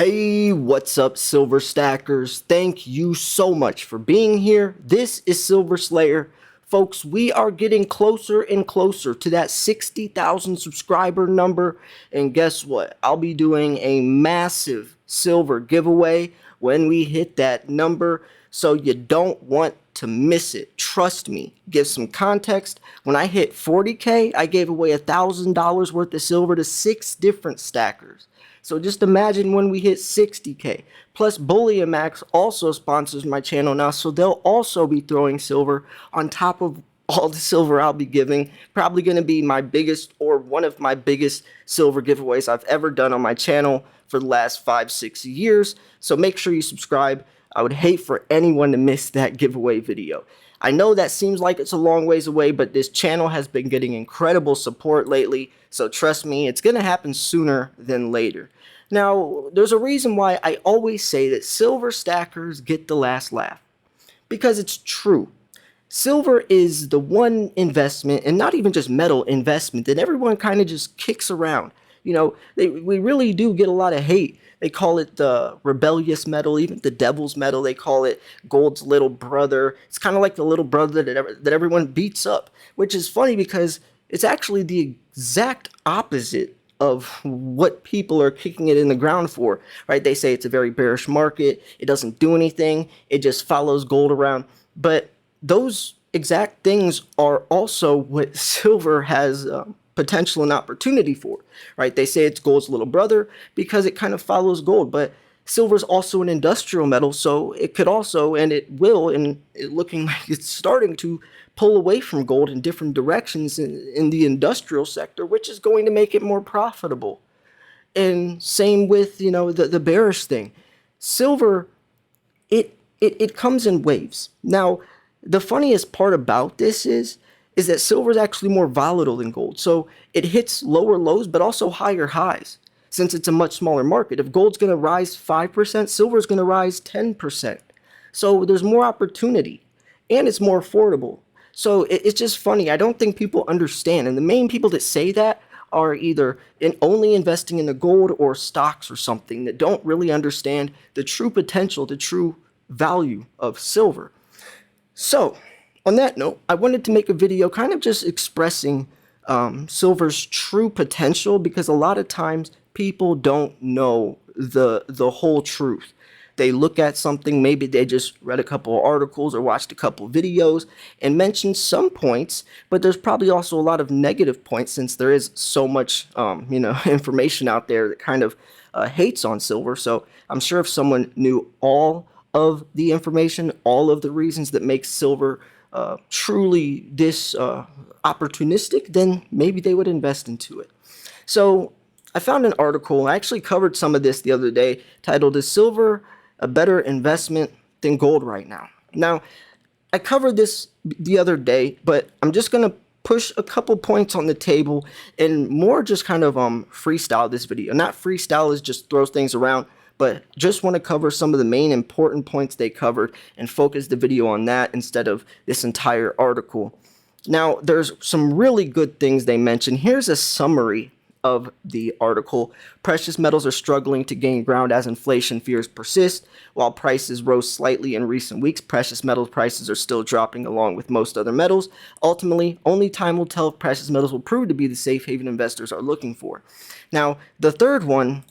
Hey, what's up, Silver Stackers? Thank you so much for being here. This is Silver Slayer. Folks, we are getting closer and closer to that 60,000 subscriber number. And guess what? I'll be doing a massive silver giveaway when we hit that number. So you don't want to miss it. Trust me. Give some context. When I hit 40K, I gave away $1,000 worth of silver to 6 different stackers. So just imagine when we hit 60K. Plus, Bullion Max also sponsors my channel now, so they'll also be throwing silver on top of all the silver I'll be giving. Probably going to be my biggest or one of my biggest silver giveaways I've ever done on my channel for the last 5-6 years. So make sure you subscribe. I would hate for anyone to miss that giveaway video. I know that seems like it's a long ways away, but this channel has been getting incredible support lately, so trust me, it's going to happen sooner than later. Now, there's a reason why I always say that silver stackers get the last laugh, because it's true. Silver is the one investment, and not even just metal investment, that everyone kind of just kicks around. You know, we really do get a lot of hate. They call it the rebellious metal, even the devil's metal. They call it gold's little brother. It's kind of like the little brother that everyone beats up, which is funny because it's actually the exact opposite of what people are kicking it in the ground for, right? They say it's a very bearish market. It doesn't do anything. It just follows gold around. But those exact things are also what silver has potential and opportunity for, right? They say it's gold's little brother because it kind of follows gold, but silver is also an industrial metal, so it could also, and it will, and looking like it's starting to pull away from gold in different directions in the industrial sector, which is going to make it more profitable. And same with, you know, the bearish thing. Silver, it comes in waves. Now, the funniest part about this is that silver is actually more volatile than gold. So it hits lower lows, but also higher highs, since it's a much smaller market. If gold's going to rise 5%, silver is going to rise 10%. So there's more opportunity, and it's more affordable. So it's just funny. I don't think people understand. And the main people that say that are either only investing in the gold or stocks or something, that don't really understand the true potential, the true value of silver. So on that note, I wanted to make a video kind of just expressing silver's true potential, because a lot of times people don't know the whole truth. They look at something, maybe they just read a couple of articles or watched a couple of videos and mentioned some points, but there's probably also a lot of negative points, since there is so much information out there that kind of hates on silver. So I'm sure if someone knew all of the information, all of the reasons that make silver truly this opportunistic, then maybe they would invest into it. So I found an article, I actually covered some of this the other day, titled "Is Silver a Better Investment Than Gold Right Now?" Now, I covered this the other day, but I'm just going to push a couple points on the table and more just kind of freestyle this video. Not freestyle is just throw things around, but just want to cover some of the main important points they covered and focus the video on that instead of this entire article. Now, there's some really good things they mentioned. Here's a summary of the article. Precious metals are struggling to gain ground as inflation fears persist. While prices rose slightly in recent weeks, precious metals prices are still dropping along with most other metals. Ultimately, only time will tell if precious metals will prove to be the safe haven investors are looking for. Now, the third one,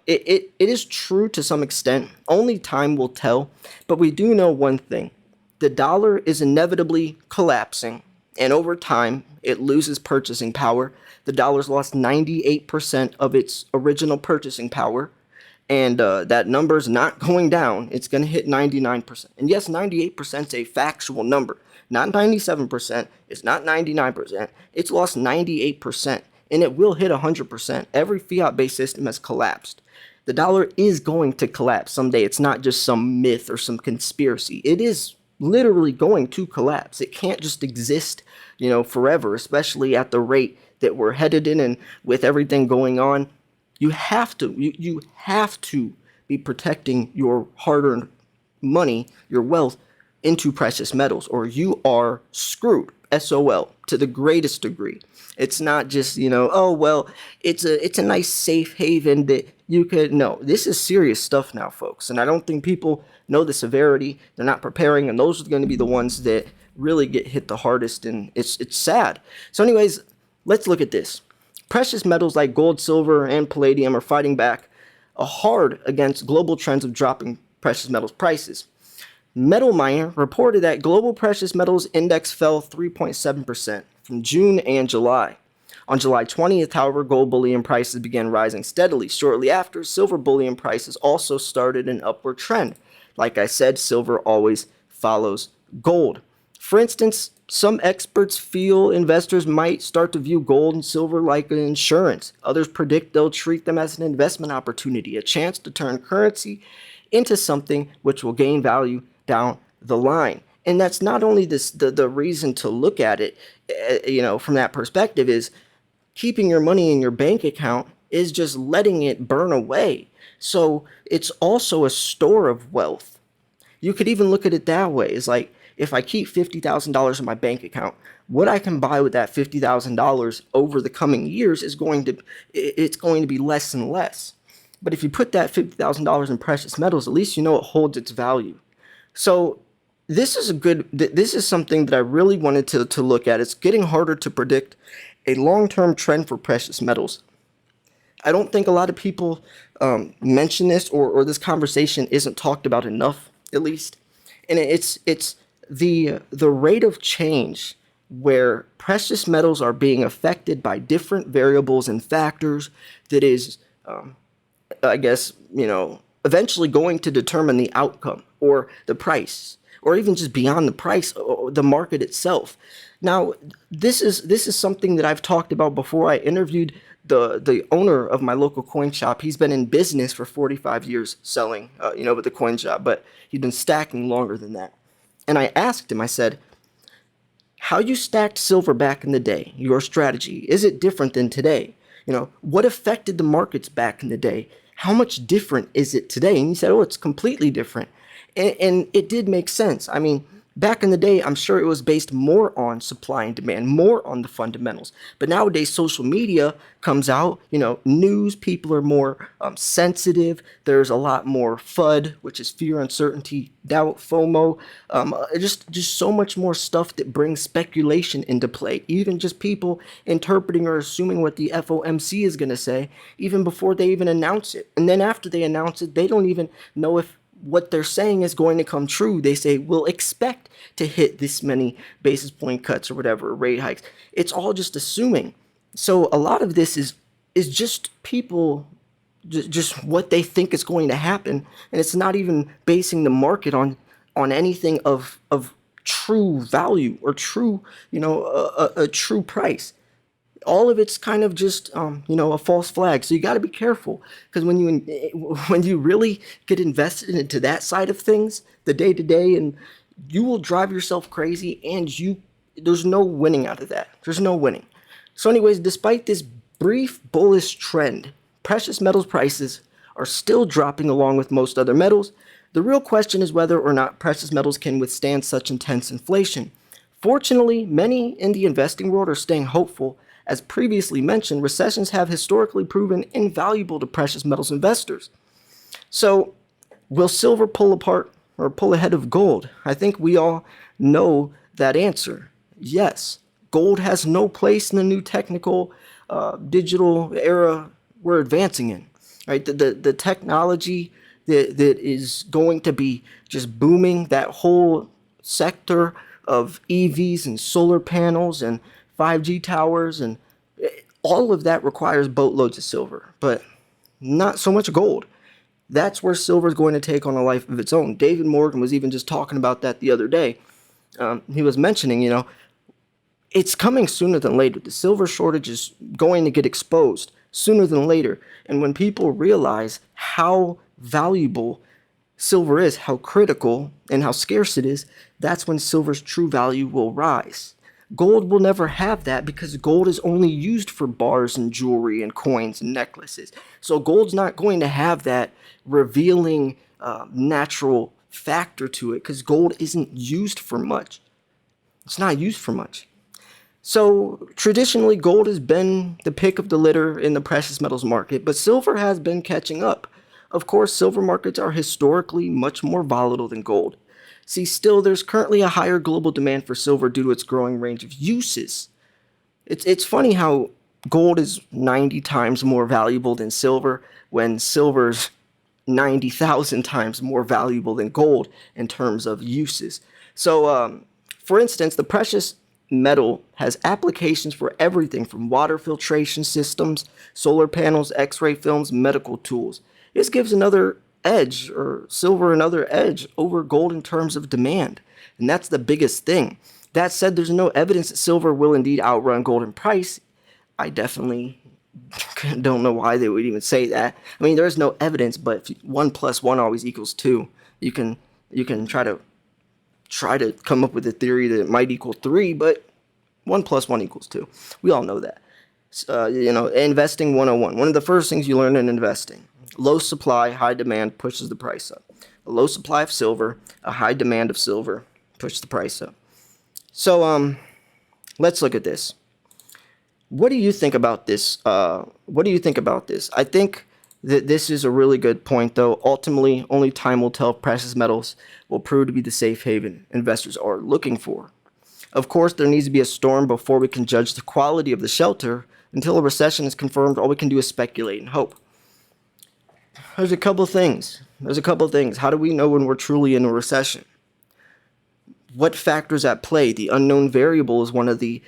it is true to some extent. Only time will tell, but we do know one thing. The dollar is inevitably collapsing, and over time, it loses purchasing power. The dollar's lost 98% of its original purchasing power, and that number's not going down. It's going to hit 99%. And yes, 98% is a factual number, not 97%. It's not 99%. It's lost 98%, and it will hit 100%. Every fiat-based system has collapsed. The dollar is going to collapse someday. It's not just some myth or some conspiracy. It is literally going to collapse. It can't just exist, forever, especially at the rate that we're headed in, and with everything going on. You have to be protecting your hard-earned money, your wealth, into precious metals, or you are screwed. SOL to the greatest degree. It's not just, oh well, it's a nice safe haven that you could. No, this is serious stuff now, folks. And I don't think people know the severity. They're not preparing, and those are going to be the ones that really get hit the hardest, and it's sad. So anyways, let's look at this. Precious metals like gold, silver, and palladium are fighting back hard against global trends of dropping precious metals prices. Metal Miner reported that global precious metals index fell 3.7% from June and July. On July 20th, however, gold bullion prices began rising steadily. Shortly after, silver bullion prices also started an upward trend. Like I said, silver always follows gold. For instance, some experts feel investors might start to view gold and silver like an insurance. Others predict they'll treat them as an investment opportunity, a chance to turn currency into something which will gain value down the line. And that's not only the reason to look at it, from that perspective, is keeping your money in your bank account is just letting it burn away. So it's also a store of wealth. You could even look at it that way. It's like, if I keep $50,000 in my bank account, what I can buy with that $50,000 over the coming years is going to be less and less. But if you put that $50,000 in precious metals, at least you know it holds its value. So this is something that I really wanted to look at. It's getting harder to predict a long-term trend for precious metals. I don't think a lot of people mention this, or this conversation isn't talked about enough, at least. And it's the rate of change where precious metals are being affected by different variables and factors that is, I guess, eventually going to determine the outcome or the price, or even just beyond the price, or the market itself. Now, this is something that I've talked about before. I interviewed the owner of my local coin shop. He's been in business for 45 years selling, with the coin shop, but he's been stacking longer than that. And I asked him, I said, how you stacked silver back in the day, your strategy, is it different than today? What affected the markets back in the day? How much different is it today? And he said, oh, it's completely different. And it did make sense. I mean, back in the day, I'm sure it was based more on supply and demand, more on the fundamentals. But nowadays, social media comes out, news, people are more sensitive. There's a lot more FUD, which is fear, uncertainty, doubt, FOMO. Just so much more stuff that brings speculation into play. Even just people interpreting or assuming what the FOMC is going to say, even before they even announce it. And then after they announce it, they don't even know if what they're saying is going to come true. They say, we'll expect to hit this many basis point cuts or whatever, rate hikes. It's all just assuming. So a lot of this is just people, just what they think is going to happen. And it's not even basing the market on anything of true value or true, a true price. All of it's kind of just, a false flag. So you got to be careful, because when you really get invested into that side of things, the day to day, and you will drive yourself crazy, and there's no winning out of that. There's no winning. So anyways, despite this brief bullish trend, precious metals prices are still dropping along with most other metals. The real question is whether or not precious metals can withstand such intense inflation. Fortunately, many in the investing world are staying hopeful. As previously mentioned, recessions have historically proven invaluable to precious metals investors. So, will silver pull apart or pull ahead of gold? I think we all know that answer. Yes, gold has no place in the new technical, digital era we're advancing in. Right, the technology that is going to be just booming, that whole sector of EVs and solar panels and 5G towers, and all of that requires boatloads of silver, but not so much gold. That's where silver is going to take on a life of its own. David Morgan was even just talking about that the other day. He was mentioning, it's coming sooner than later. The silver shortage is going to get exposed sooner than later. And when people realize how valuable silver is, how critical and how scarce it is, that's when silver's true value will rise. Gold will never have that, because gold is only used for bars and jewelry and coins and necklaces. So gold's not going to have that revealing natural factor to it, because gold isn't used for much. It's not used for much. So traditionally, gold has been the pick of the litter in the precious metals market, but silver has been catching up. Of course, silver markets are historically much more volatile than gold. See, still, there's currently a higher global demand for silver due to its growing range of uses. It's funny how gold is 90 times more valuable than silver when silver's 90,000 times more valuable than gold in terms of uses. So, for instance, the precious metal has applications for everything from water filtration systems, solar panels, x-ray films, medical tools. This gives another edge, or silver another edge over gold in terms of demand. And that's the biggest thing. That said, there's no evidence that silver will indeed outrun gold in price. I definitely don't know why they would even say that. I mean, there is no evidence, but if 1 + 1 always equals 2. You can try to come up with a theory that it might equal 3, but 1 + 1 equals 2. We all know that. Investing 101. One of the first things you learn in investing: low supply, high demand pushes the price up. A low supply of silver, a high demand of silver pushes the price up. So let's look at this. What do you think about this? What do you think about this? I think that this is a really good point, though. Ultimately, only time will tell if precious metals will prove to be the safe haven investors are looking for. Of course, there needs to be a storm before we can judge the quality of the shelter. Until a recession is confirmed, all we can do is speculate and hope. There's a couple things. How do we know when we're truly in a recession? What factors at play? The unknown variable is one of the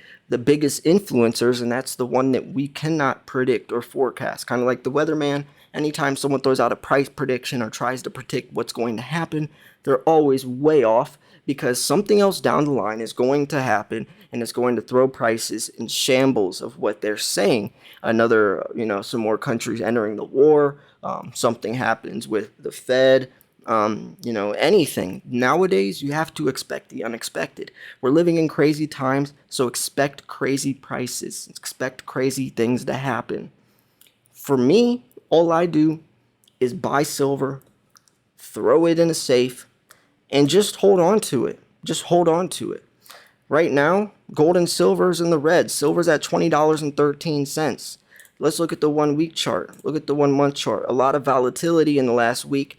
biggest influencers, and that's the one that we cannot predict or forecast. Kind of like the weatherman. Anytime someone throws out a price prediction or tries to predict what's going to happen, they're always way off, because something else down the line is going to happen and it's going to throw prices in shambles of what they're saying. Some more countries entering the war, something happens with the Fed, anything. Nowadays, you have to expect the unexpected. We're living in crazy times, so expect crazy prices, expect crazy things to happen. For me, all I do is buy silver, throw it in a safe, and just hold on to it. Right now, gold and silver is in the red. Silver's at $20.13. Let's look at the 1 week chart. Look at the 1 month chart. A lot of volatility in the last week.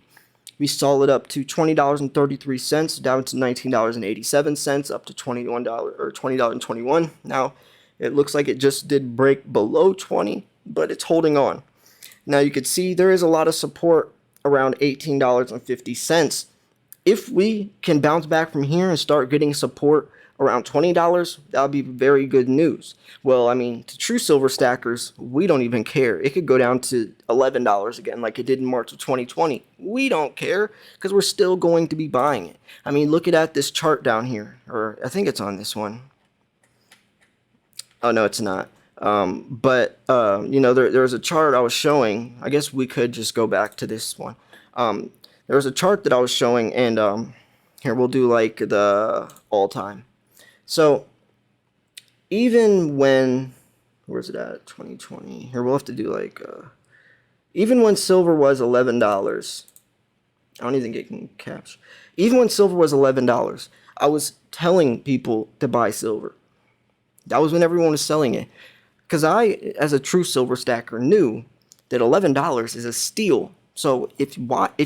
We saw it up to $20.33, down to $19.87, up to $21 or $20.21. Now, it looks like it just did break below 20, but it's holding on. Now you can see there is a lot of support around $18.50. If we can bounce back from here and start getting support around $20, that would be very good news. Well, I mean, to true silver stackers, we don't even care. It could go down to $11 again, like it did in March of 2020. We don't care, because we're still going to be buying it. I mean, look at this chart down here, or I think it's on this one. Oh, no, it's not. There was a chart I was showing. I guess we could just go back to this one. There was a chart that I was showing, and here we'll do like the all-time. So even when, where's it at? 2020. Here we'll have to do like even when silver was $11. I don't even think it can capture. Even when silver was $11, I was telling people to buy silver. That was when everyone was selling it. Because I, as a true silver stacker, knew that $11 is a steal. So if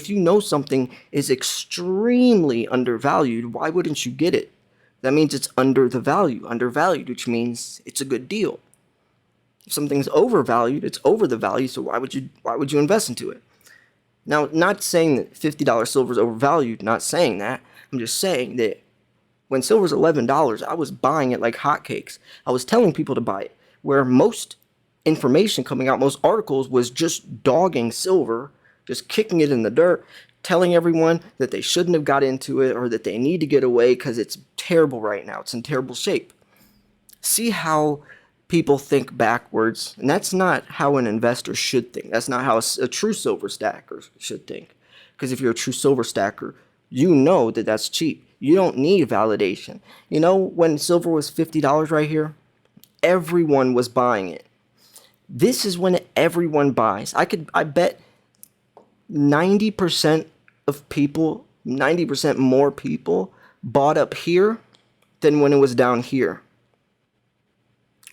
you know something is extremely undervalued, why wouldn't you get it? That means it's undervalued, which means it's a good deal. If something's overvalued, it's over the value, so why would you invest into it? Now, not saying that $50 silver is overvalued, not saying that. I'm just saying that when silver's $11, I was buying it like hotcakes. I was telling people to buy it, where most information coming out, most articles was just dogging silver, just kicking it in the dirt, telling everyone that they shouldn't have got into it or that they need to get away because it's terrible right now. It's in terrible shape. See how people think backwards, and that's not how an investor should think. That's not how a true silver stacker should think. Because if you're a true silver stacker, you know that that's cheap. You don't need validation. You know, when silver was $50 right here, everyone was buying it. This is when everyone buys. I bet 90% of people, 90% more people bought up here than when it was down here.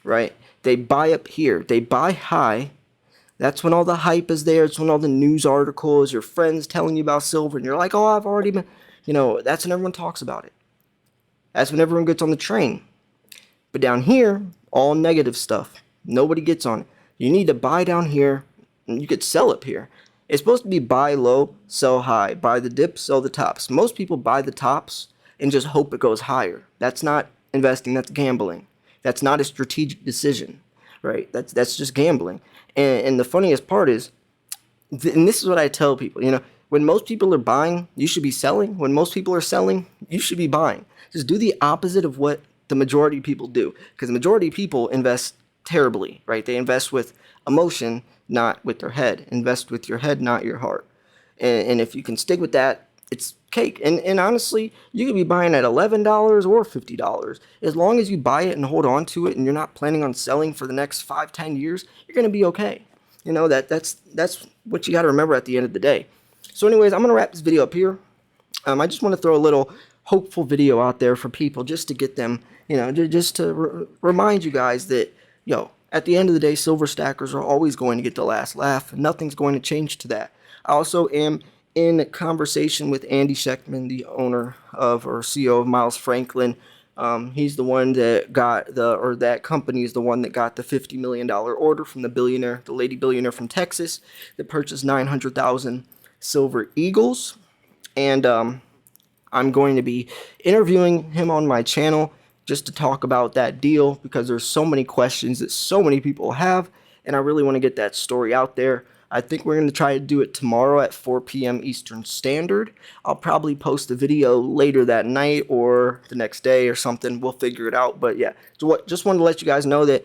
right? They buy up here. They buy high. That's when all the hype is there. It's when all the news articles, your friends telling you about silver, and you're like, oh, I've already been, that's when everyone talks about it. That's when everyone gets on the train. But down here, all negative stuff. Nobody gets on it. You need to buy down here, and you could sell up here. It's supposed to be buy low, sell high. Buy the dips, sell the tops. Most people buy the tops and just hope it goes higher. That's not investing, that's gambling. That's not a strategic decision, right? That's just gambling. And the funniest part is, and this is what I tell people, when most people are buying, you should be selling. When most people are selling, you should be buying. Just do the opposite of what the majority of people do, because the majority of people invest terribly, right? They invest with emotion, not with their head. Invest with your head, not your heart. And if you can stick with that, it's cake. And honestly, you could be buying at $11 or $50. As long as you buy it and hold on to it, and you're not planning on selling for the next 5-10 years, you're gonna be okay. That's what you got to remember at the end of the day. So anyways, I'm gonna wrap this video up here. I just want to throw a little hopeful video out there for people, just to get them, just to remind you guys that, at the end of the day, silver stackers are always going to get the last laugh. Nothing's going to change to that. I also am in conversation with Andy Schectman, the owner of, or CEO of, Miles Franklin. He's the one that got that company is the one that got the $50 million order from the lady billionaire from Texas that purchased 900,000 silver eagles. And I'm going to be interviewing him on my channel just to talk about that deal, because there's so many questions that so many people have, and I really want to get that story out there. I think we're going to try to do it tomorrow at 4 p.m. Eastern Standard. I'll probably post a video later that night or the next day or something. We'll figure it out. But yeah, just wanted to let you guys know that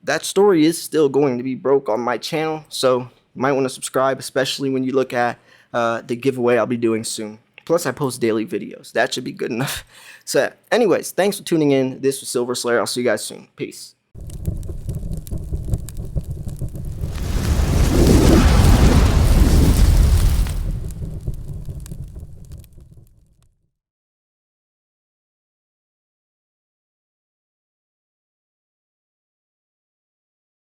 that story is still going to be broke on my channel. So you might want to subscribe, especially when you look at the giveaway I'll be doing soon. Plus, I post daily videos. That should be good enough. So anyways, thanks for tuning in. This was Silver Slayer. I'll see you guys soon. Peace.